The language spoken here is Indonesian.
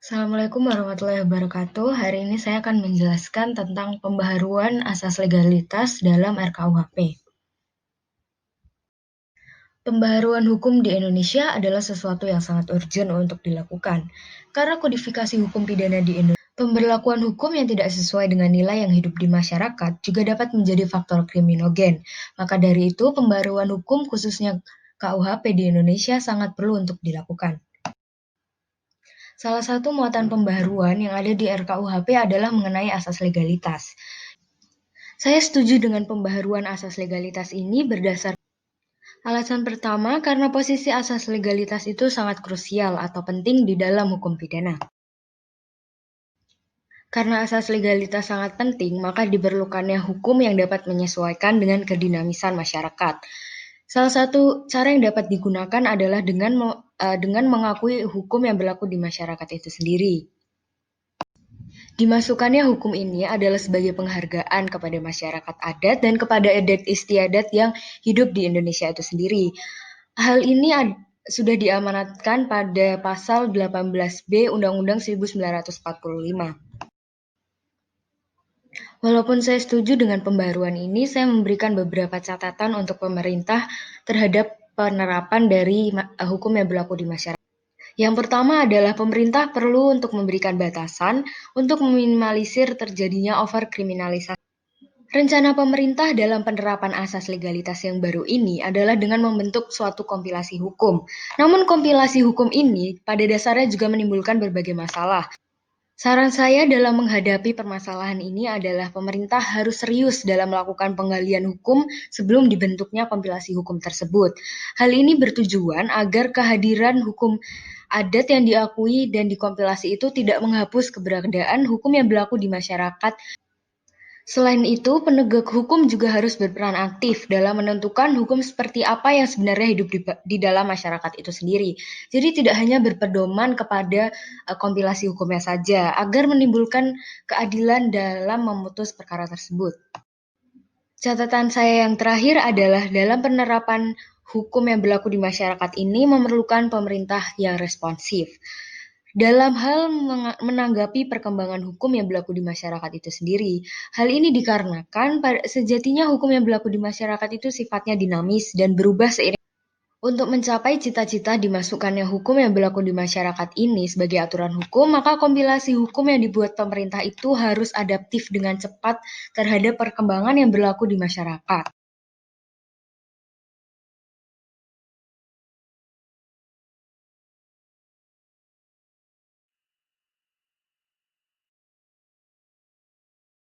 Assalamualaikum warahmatullahi wabarakatuh. Hari ini saya akan menjelaskan tentang pembaharuan asas legalitas dalam RKUHP. Pembaharuan hukum di Indonesia adalah sesuatu yang sangat urgent untuk dilakukan. Karena kodifikasi hukum pidana di Indonesia, pemberlakuan hukum yang tidak sesuai dengan nilai yang hidup di masyarakat juga dapat menjadi faktor kriminogen. Maka dari itu, pembaharuan hukum khususnya KUHP di Indonesia sangat perlu untuk dilakukan. Salah satu muatan pembaharuan yang ada di RKUHP adalah mengenai asas legalitas. Saya setuju dengan pembaharuan asas legalitas ini berdasarkan alasan pertama karena posisi asas legalitas itu sangat krusial atau penting di dalam hukum pidana. Karena asas legalitas sangat penting, maka diperlukannya hukum yang dapat menyesuaikan dengan kedinamisan masyarakat. Salah satu cara yang dapat digunakan adalah dengan mengakui hukum yang berlaku di masyarakat itu sendiri. Dimasukkannya hukum ini adalah sebagai penghargaan kepada masyarakat adat dan kepada adat istiadat yang hidup di Indonesia itu sendiri. Hal ini sudah diamanatkan pada pasal 18B Undang-Undang 1945. Walaupun saya setuju dengan pembaruan ini, saya memberikan beberapa catatan untuk pemerintah terhadap penerapan dari hukum yang berlaku di masyarakat. Yang pertama adalah pemerintah perlu untuk memberikan batasan untuk meminimalisir terjadinya overkriminalisasi. Rencana pemerintah dalam penerapan asas legalitas yang baru ini adalah dengan membentuk suatu kompilasi hukum. Namun kompilasi hukum ini pada dasarnya juga menimbulkan berbagai masalah. Saran saya dalam menghadapi permasalahan ini adalah pemerintah harus serius dalam melakukan penggalian hukum sebelum dibentuknya kompilasi hukum tersebut. Hal ini bertujuan agar kehadiran hukum adat yang diakui dan dikompilasi itu tidak menghapus keberadaan hukum yang berlaku di masyarakat. Selain itu, penegak hukum juga harus berperan aktif dalam menentukan hukum seperti apa yang sebenarnya hidup di dalam masyarakat itu sendiri. Jadi tidak hanya berpedoman kepada kompilasi hukumnya saja, agar menimbulkan keadilan dalam memutus perkara tersebut. Catatan saya yang terakhir adalah dalam penerapan hukum yang berlaku di masyarakat ini memerlukan pemerintah yang responsif. Dalam hal menanggapi perkembangan hukum yang berlaku di masyarakat itu sendiri. Hal ini dikarenakan sejatinya hukum yang berlaku di masyarakat itu sifatnya dinamis dan berubah seiring. Untuk mencapai cita-cita dimasukkannya hukum yang berlaku di masyarakat ini sebagai aturan hukum, maka kompilasi hukum yang dibuat pemerintah itu harus adaptif dengan cepat terhadap perkembangan yang berlaku di masyarakat.